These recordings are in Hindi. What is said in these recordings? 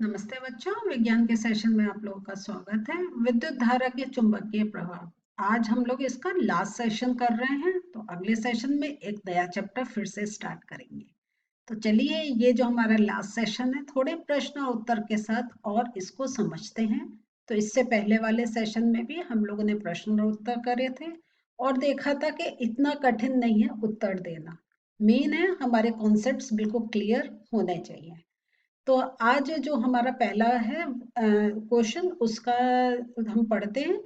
नमस्ते बच्चों, विज्ञान के सेशन में आप लोगों का स्वागत है। विद्युत धारा के चुंबकीय प्रभाव। आज हम लोग इसका लास्ट सेशन कर रहे हैं, तो अगले सेशन में एक नया चैप्टर फिर से स्टार्ट करेंगे। तो चलिए, ये जो हमारा लास्ट सेशन है, थोड़े प्रश्न और उत्तर के साथ और इसको समझते हैं। तो इससे पहले वाले सेशन में भी हम लोगों ने प्रश्न और उत्तर करे थे और देखा था कि इतना कठिन नहीं है उत्तर देना। मेन है हमारे कॉन्सेप्ट्स बिल्कुल क्लियर होने चाहिए। तो आज जो हमारा पहला है क्वेश्चन, उसका हम पढ़ते हैं।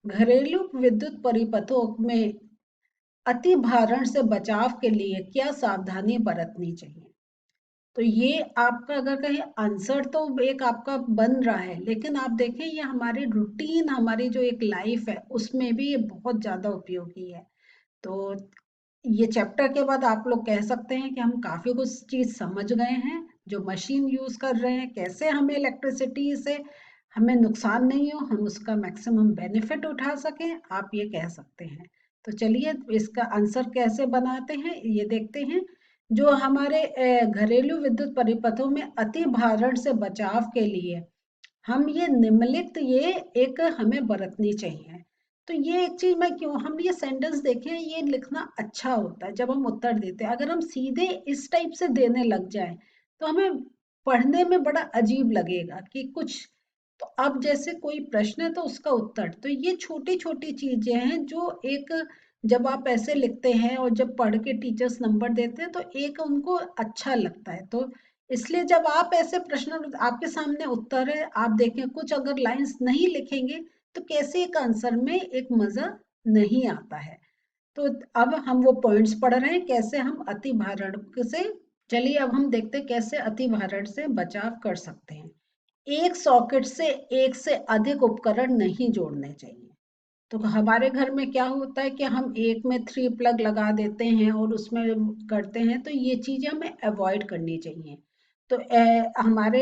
घरेलू विद्युत परिपथों में अति भारण से बचाव के लिए क्या सावधानी बरतनी चाहिए। तो ये आपका अगर कहें आंसर तो एक आपका बन रहा है, लेकिन आप देखें ये हमारी रूटीन, हमारी जो एक लाइफ है उसमें भी ये बहुत ज्यादा उपयोगी है। तो ये चैप्टर के बाद आप लोग कह सकते हैं कि हम काफी कुछ चीज समझ गए हैं। जो मशीन यूज कर रहे हैं, कैसे हमें इलेक्ट्रिसिटी से हमें नुकसान नहीं हो, हम उसका मैक्सिमम बेनिफिट उठा सकें, आप ये कह सकते हैं। तो चलिए इसका आंसर कैसे बनाते हैं ये देखते हैं। जो हमारे घरेलू विद्युत परिपथों में अति भारण से बचाव के लिए हम ये निम्नलिखित ये एक हमें बरतनी चाहिए। तो ये एक चीज मैं क्यों हम ये सेंटेंस देखें, ये लिखना अच्छा होता है जब हम उत्तर देते हैं। अगर हम सीधे इस टाइप से देने लग जाए तो हमें पढ़ने में बड़ा अजीब लगेगा कि कुछ। तो अब जैसे कोई प्रश्न है तो उसका उत्तर, तो ये छोटी छोटी चीजें हैं जो एक जब आप ऐसे लिखते हैं और जब पढ़ के टीचर्स नंबर देते हैं तो एक उनको अच्छा लगता है। तो इसलिए जब आप ऐसे प्रश्न, आपके सामने उत्तर है, आप देखें कुछ अगर लाइंस नहीं लिखेंगे तो कैसे एक आंसर में एक मजा नहीं आता है। तो अब हम वो पॉइंट्स पढ़ रहे हैं कैसे हम अति भारण से, चलिए अब हम देखते हैं कैसे अति भारण से बचाव कर सकते हैं। एक सॉकेट से एक से अधिक उपकरण नहीं जोड़ने चाहिए। तो हमारे घर में क्या होता है कि हम एक में 3 प्लग लगा देते हैं और उसमें करते हैं, तो ये चीजें हमें अवॉइड करनी चाहिए। तो हमारे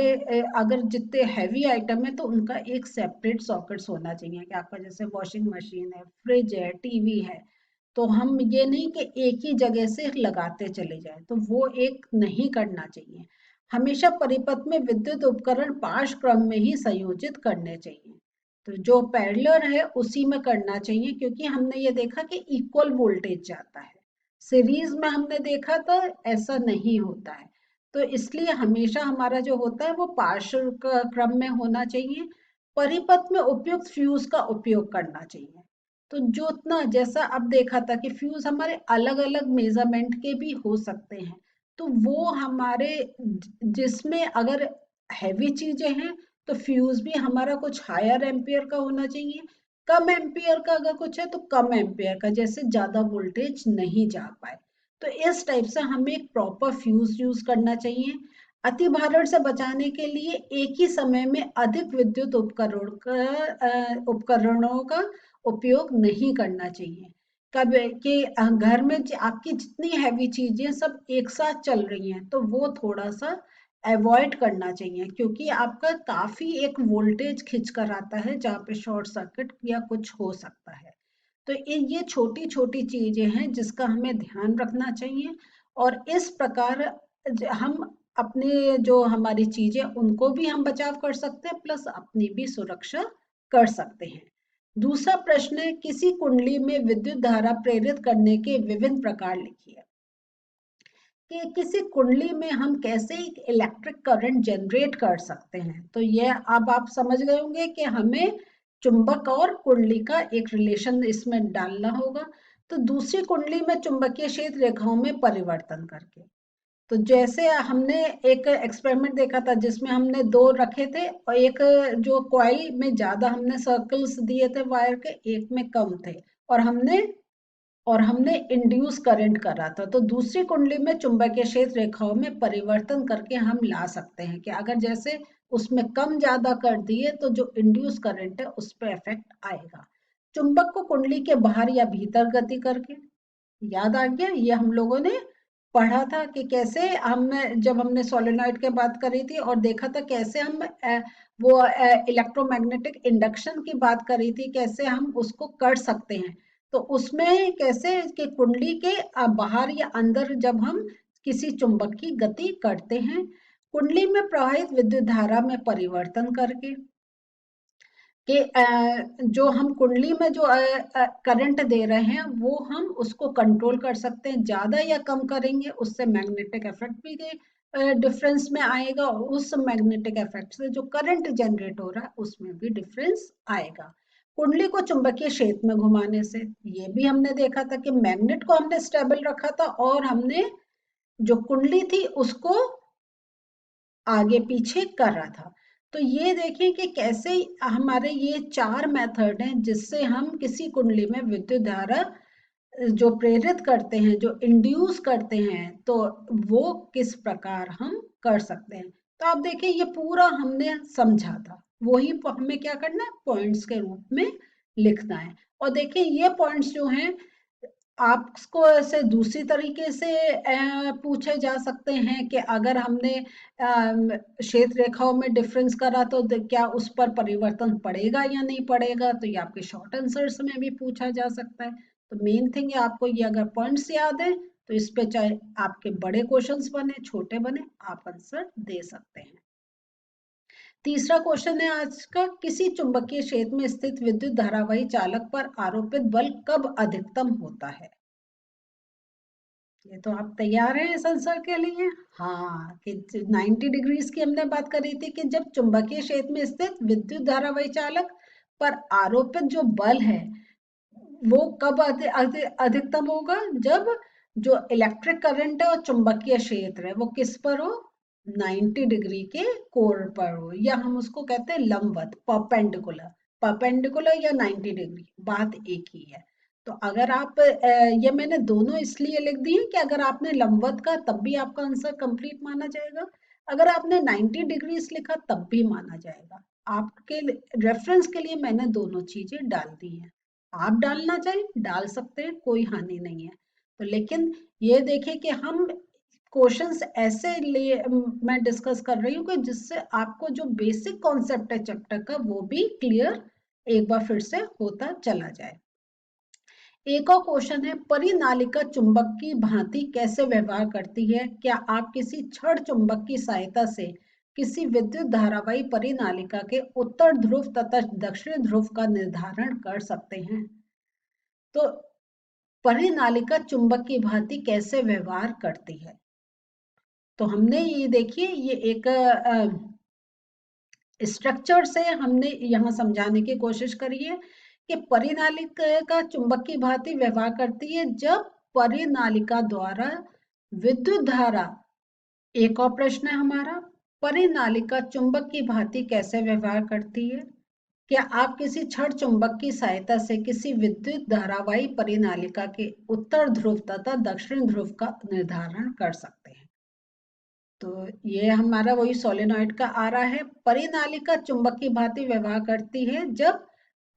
अगर जितने हैवी आइटम है तो उनका एक सेपरेट सॉकेट्स होना चाहिए। कि आपका जैसे वॉशिंग मशीन है, फ्रिज है, टीवी है, तो हम ये नहीं कि एक ही जगह से लगाते चले जाएं, तो वो एक नहीं करना चाहिए। हमेशा परिपथ में विद्युत उपकरण पार्श्व क्रम में ही संयोजित करने चाहिए। तो जो पैरेलल है उसी में करना चाहिए, क्योंकि हमने ये देखा कि इक्वल वोल्टेज जाता है। सीरीज में हमने देखा तो ऐसा नहीं होता है। तो इसलिए हमेशा हमारा जो होता है वो पार्श्व क्रम में होना चाहिए। परिपथ में उपयुक्त फ्यूज का उपयोग करना चाहिए। तो जो उतना जैसा अब देखा था कि फ्यूज हमारे अलग अलग मेजरमेंट के भी हो सकते हैं, तो वो हमारे जिसमें अगर हैवी चीजें हैं तो फ्यूज भी हमारा कुछ हायर एम्पियर का होना चाहिए। कम एम्पियर का अगर कुछ है तो कम एम्पियर का, जैसे ज्यादा वोल्टेज नहीं जा पाए। तो इस टाइप से हमें एक प्रॉपर फ्यूज यूज करना चाहिए। अति भारण से बचाने के लिए एक ही समय में अधिक विद्युत उपकरणों का उपयोग नहीं करना चाहिए। कब कि घर में आपकी जितनी हैवी चीजें सब एक साथ चल रही हैं तो वो थोड़ा सा अवॉइड करना चाहिए, क्योंकि आपका काफी एक वोल्टेज खिंच कर आता है जहाँ पे शॉर्ट सर्किट या कुछ हो सकता है। तो ये छोटी छोटी चीजें हैं जिसका हमें ध्यान रखना चाहिए। और इस प्रकार हम अपने जो हमारी चीजें उनको भी हम बचाव कर सकते हैं, प्लस अपनी भी सुरक्षा कर सकते हैं। दूसरा प्रश्न है, किसी कुंडली में विद्युत धारा प्रेरित करने के विभिन्न प्रकार लिखिए। कि किसी कुंडली में हम कैसे एक इलेक्ट्रिक करंट जनरेट कर सकते हैं। तो ये अब आप समझ गए होंगे कि हमें चुंबक और कुंडली का एक रिलेशन इसमें डालना होगा। तो दूसरी कुंडली में चुंबकीय क्षेत्र रेखाओं में परिवर्तन करके, तो जैसे हमने एक एक्सपेरिमेंट देखा था जिसमें हमने दो रखे थे और एक जो कॉइल में ज्यादा हमने सर्कल्स दिए थे वायर के, एक में कम थे, और हमने इंड्यूस करंट करा था। तो दूसरी कुंडली में चुंबकीय क्षेत्र रेखाओं में परिवर्तन करके हम ला सकते हैं कि अगर जैसे उसमें कम ज्यादा कर दिए तो जो इंड्यूस करंट है उस पर इफेक्ट आएगा। चुंबक को कुंडली के बाहर या भीतर गति करके, याद आ गया ये हम लोगों ने पढ़ा था कि कैसे हमने जब हमने सोलेनॉइड की बात करी थी और देखा था कैसे हम वो इलेक्ट्रोमैग्नेटिक इंडक्शन की बात करी थी, कैसे हम उसको कर सकते हैं। तो उसमें कैसे कि कुंडली के बाहर या अंदर जब हम किसी चुंबक की गति करते हैं, कुंडली में प्रवाहित विद्युत धारा में परिवर्तन करके कि जो हम कुंडली में जो करंट दे रहे हैं वो हम उसको कंट्रोल कर सकते हैं। ज्यादा या कम करेंगे उससे मैग्नेटिक इफेक्ट भी डिफरेंस में आएगा, और उस मैग्नेटिक इफेक्ट से जो करंट जनरेट हो रहा है उसमें भी डिफरेंस आएगा। कुंडली को चुंबकीय क्षेत्र में घुमाने से ये भी हमने देखा था कि मैग्नेट को हमने स्टेबल रखा था और हमने जो कुंडली थी उसको आगे पीछे कर रहा था। तो ये देखें कि कैसे हमारे ये 4 मेथड हैं जिससे हम किसी कुंडली में विद्युत धारा जो प्रेरित करते हैं, जो इंड्यूस करते हैं, तो वो किस प्रकार हम कर सकते हैं। तो आप देखिए ये पूरा हमने समझा था, वही हमें क्या करना है, पॉइंट्स के रूप में लिखना है। और देखिए ये पॉइंट्स जो हैं आपको ऐसे दूसरी तरीके से पूछे जा सकते हैं कि अगर हमने क्षेत्र रेखाओं में डिफरेंस करा तो क्या उस पर परिवर्तन पड़ेगा या नहीं पड़ेगा, तो ये आपके शॉर्ट आंसर्स में भी पूछा जा सकता है। तो मेन थिंग है आपको ये अगर पॉइंट्स याद है तो इस पे चाहे आपके बड़े क्वेश्चंस बने छोटे बने आप आंसर दे सकते हैं। तीसरा क्वेश्चन है आज का, किसी चुंबकीय क्षेत्र में स्थित विद्युत धारावाही चालक पर आरोपित बल कब अधिकतम होता है। ये तो आप तैयार हैं इस आंसर के लिए। हाँ, कि 90 डिग्रीज की हमने बात करी थी कि जब चुंबकीय क्षेत्र में स्थित विद्युत धारावाही चालक पर आरोपित जो बल है वो कब अधिकतम होगा, जब जो इलेक्ट्रिक करंट है और चुंबकीय क्षेत्र है वो किस पर हो, 90 डिग्री के कोण पर हो, या हम उसको कहते हैं लंबवत, परपेंडिकुलर। परपेंडिकुलर या 90 डिग्री बात एक ही है। तो अगर आप ये मैंने दोनों इसलिए लिख दिए कि अगर आपने लंबवत का तब भी आपका आंसर कंप्लीट माना जाएगा, अगर आपने 90 डिग्रीज लिखा तब भी माना जाएगा। आपके रेफरेंस के लिए मैंने दोनों चीजें डाल दी हैं, आप डालना चाहें डाल सकते हैं, कोई हानि नहीं है। तो लेकिन ये देखें कि हम क्वेश्चंस ऐसे लिए मैं डिस्कस कर रही हूँ कि जिससे आपको जो बेसिक कॉन्सेप्ट है चैप्टर का वो भी क्लियर एक बार फिर से होता चला जाए। एक और क्वेश्चन है, परिनालिका चुंबक की भांति कैसे व्यवहार करती है, क्या आप किसी छड़ चुंबक की सहायता से किसी विद्युत धारावाही परिनालिका के उत्तर ध्रुव तथा दक्षिण ध्रुव का निर्धारण कर सकते हैं। तो परिनालिका चुंबक की भांति कैसे व्यवहार करती है, तो हमने ये देखिए ये एक स्ट्रक्चर से हमने यहाँ समझाने की कोशिश करी है कि परिनालिका चुंबक की भांति व्यवहार करती है जब परिनालिका द्वारा विद्युत धारा, एक और प्रश्न है हमारा, परिनालिका चुंबक की भांति कैसे व्यवहार करती है, क्या आप किसी छड़ चुंबक की सहायता से किसी विद्युत धारावाही परिनालिका के उत्तर ध्रुव तथा दक्षिण ध्रुव का निर्धारण कर सकते हैं। तो ये हमारा वही सोलेनॉइड का आ रहा है, परिनालिका चुंबक की भांति व्यवहार करती है जब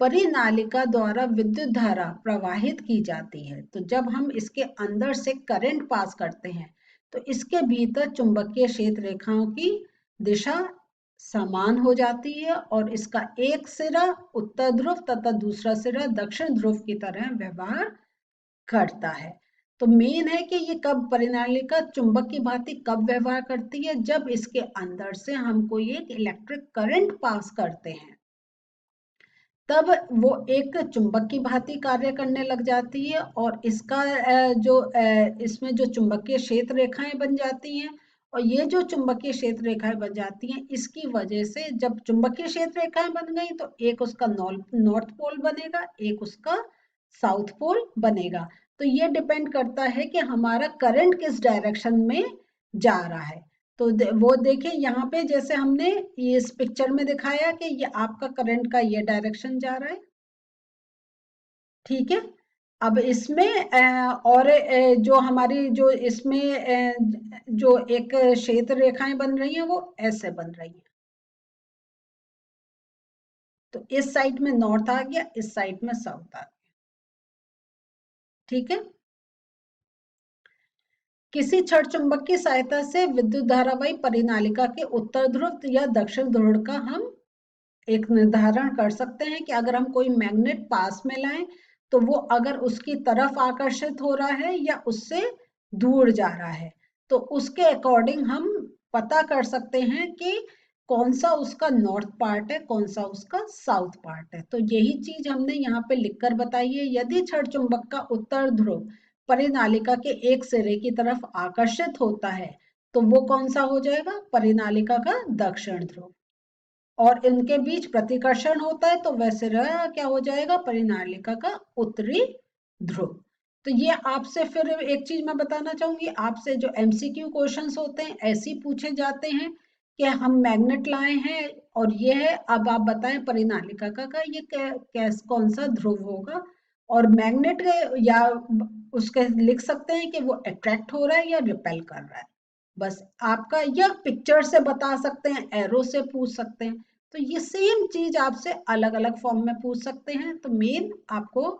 परिनालिका द्वारा विद्युत धारा प्रवाहित की जाती है। तो जब हम इसके अंदर से करंट पास करते हैं तो इसके भीतर चुंबकीय क्षेत्र रेखाओं की दिशा समान हो जाती है और इसका एक सिरा उत्तर ध्रुव तथा दूसरा सिरा दक्षिण ध्रुव की तरह व्यवहार करता है। तो मेन है कि ये कब परिनालिका चुंबक की भांति कब व्यवहार करती है, जब इसके अंदर से हम कोई एक इलेक्ट्रिक करंट पास करते हैं तब वो एक चुंबक की भांति कार्य करने लग जाती है और इसका इसमें जो चुंबकीय क्षेत्र रेखाएं बन जाती हैं, और ये जो चुंबकीय क्षेत्र रेखाएं बन जाती हैं इसकी वजह से जब चुंबकीय क्षेत्र रेखाएं बन गई तो एक उसका नॉर्थ पोल बनेगा, एक उसका साउथ पोल बनेगा। तो ये डिपेंड करता है कि हमारा करंट किस डायरेक्शन में जा रहा है। तो वो देखिए यहाँ पे जैसे हमने ये इस पिक्चर में दिखाया कि ये आपका करंट का ये डायरेक्शन जा रहा है, ठीक है। अब इसमें और जो हमारी जो इसमें जो एक क्षेत्र रेखाएं बन रही हैं वो ऐसे बन रही हैं। तो इस साइड में नॉर्थ आ गया, इस साइड में साउथ आ गया, ठीक है। किसी छड़ चुंबक की सहायता से विद्युत धारावाही परिनालिका के उत्तर ध्रुव या दक्षिण ध्रुव का हम एक निर्धारण कर सकते हैं कि अगर हम कोई मैग्नेट पास में लाएं तो वो अगर उसकी तरफ आकर्षित हो रहा है या उससे दूर जा रहा है तो उसके अकॉर्डिंग हम पता कर सकते हैं कि कौन सा उसका नॉर्थ पार्ट है, कौन सा उसका साउथ पार्ट है। तो यही चीज हमने यहाँ पे लिखकर बताई है। यदि छड़ चुंबक का उत्तर ध्रुव परिनालिका के एक सिरे की तरफ आकर्षित होता है तो वो कौन सा हो जाएगा, परिनालिका का दक्षिण ध्रुव। और इनके बीच प्रतिकर्षण होता है तो वह सिरा क्या हो जाएगा, परिनालिका का उत्तरी ध्रुव। तो ये आपसे फिर एक चीज मैं बताना चाहूंगी, आपसे जो एमसीक्यू क्वेश्चंस होते हैं ऐसे पूछे जाते हैं कि हम मैग्नेट लाए हैं और ये है, अब आप बताएं परिनालिका का ये कौन सा ध्रुव होगा। और मैग्नेट या उसके लिख सकते हैं कि वो अट्रैक्ट हो रहा है या रिपेल कर रहा है, बस आपका, या पिक्चर से बता सकते हैं, एरो से पूछ सकते हैं। तो ये सेम चीज आपसे अलग अलग फॉर्म में पूछ सकते हैं। तो मेन आपको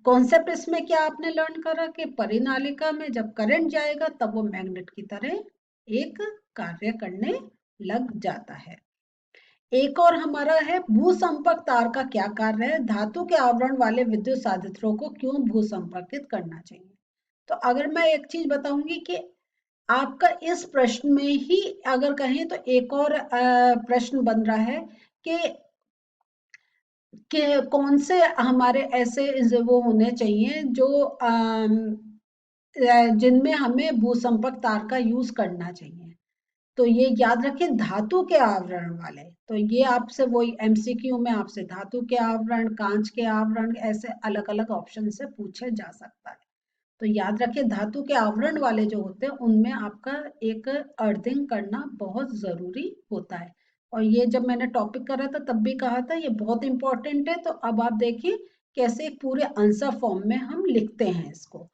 कॉन्सेप्ट इसमें क्या आपने लर्न करा कि परिनालिका में जब करंट जाएगा तब वो मैग्नेट की तरह एक कार्य करने लग जाता है। एक और हमारा है भूसंपर्क तार का क्या कार्य है, धातु के आवरण वाले विद्युत साधित्रों को क्यों भूसंपर्कित करना चाहिए। तो अगर मैं एक चीज बताऊंगी कि आपका इस प्रश्न में ही अगर कहें तो एक और प्रश्न बन रहा है कि कौन से हमारे ऐसे वो होने चाहिए जो जिनमें हमें भूसंपर्क तार का यूज करना चाहिए। तो ये याद रखें, धातु के आवरण वाले। तो ये आपसे वही एमसीक्यू में आपसे धातु के आवरण, कांच के आवरण, ऐसे अलग अलग ऑप्शन से पूछे जा सकता है। तो याद रखें धातु के आवरण वाले जो होते हैं उनमें आपका एक अर्थिंग करना बहुत जरूरी होता है। और ये जब मैंने टॉपिक करा था तब भी कहा था ये बहुत इंपॉर्टेंट है। तो अब आप देखिए कैसे एक पूरे आंसर फॉर्म में हम लिखते हैं इसको।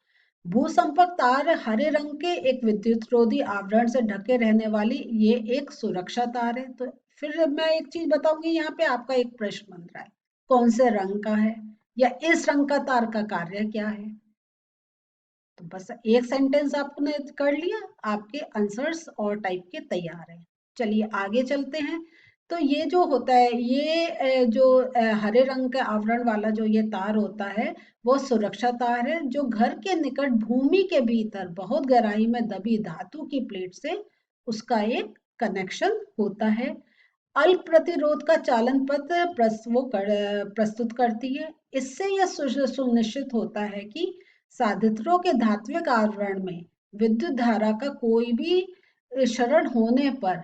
भूसंपर्क तार हरे रंग के एक विद्युतरोधी आवरण से ढके रहने वाली ये एक सुरक्षा तार है। तो फिर मैं एक चीज बताऊंगी, यहाँ पे आपका एक प्रश्न बन रहा है कौन से रंग का है या इस रंग का तार का कार्य क्या है। तो बस एक सेंटेंस आपने कर लिया, आपके आंसर्स और टाइप के तैयार हैं। चलिए आगे चलते हैं। तो ये जो होता है ये जो हरे रंग के आवरण वाला जो ये तार होता है वो सुरक्षा तार है जो घर के निकट भूमि के भीतर बहुत गहराई में दबी धातु की प्लेट से उसका एक कनेक्शन होता है। अल्प प्रतिरोध का चालन पथ प्रस्तुत करती है। इससे यह सुनिश्चित होता है कि साधित्रों के धात्विक आवरण में विद्युत धारा का कोई भी क्षरण होने पर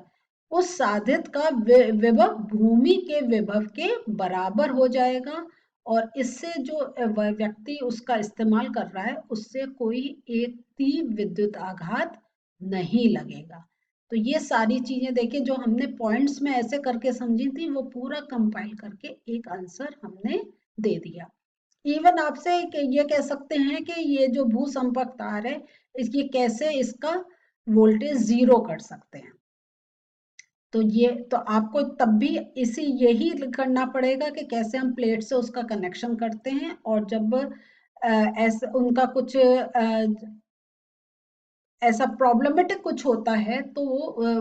उस साधित का विभव भूमि के विभव के बराबर हो जाएगा और इससे जो व्यक्ति उसका इस्तेमाल कर रहा है उससे कोई एक तीव्र विद्युत आघात नहीं लगेगा। तो ये सारी चीजें देखिए जो हमने पॉइंट्स में ऐसे करके समझी थी वो पूरा कंपाइल करके एक आंसर हमने दे दिया। इवन आपसे ये कह सकते हैं कि ये जो भूसंपर्क तार है इसकी कैसे इसका वोल्टेज जीरो कर सकते हैं। तो ये तो आपको तब भी इसी यही करना पड़ेगा कि कैसे हम प्लेट से उसका कनेक्शन करते हैं और जब ऐसे उनका कुछ ऐसा प्रॉब्लमेटिक कुछ होता है तो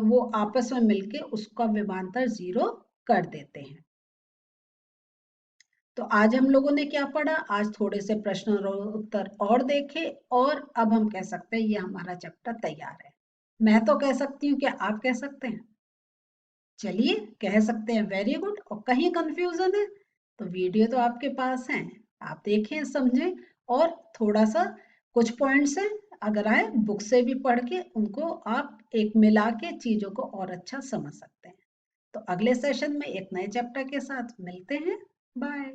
वो आपस में मिलके उसका विभवांतर जीरो कर देते हैं। तो आज हम लोगों ने क्या पढ़ा, आज थोड़े से प्रश्न और उत्तर और देखे और अब हम कह सकते हैं ये हमारा चैप्टर तैयार है। मैं तो कह सकती हूँ कि आप कह सकते हैं। चलिए कह सकते हैं वेरी गुड। और कहीं कंफ्यूजन है तो वीडियो तो आपके पास है, आप देखें समझें और थोड़ा सा कुछ पॉइंट्स हैं अगर आए बुक से भी पढ़ के उनको आप एक मिला के चीजों को और अच्छा समझ सकते हैं। तो अगले सेशन में एक नए चैप्टर के साथ मिलते हैं। बाय।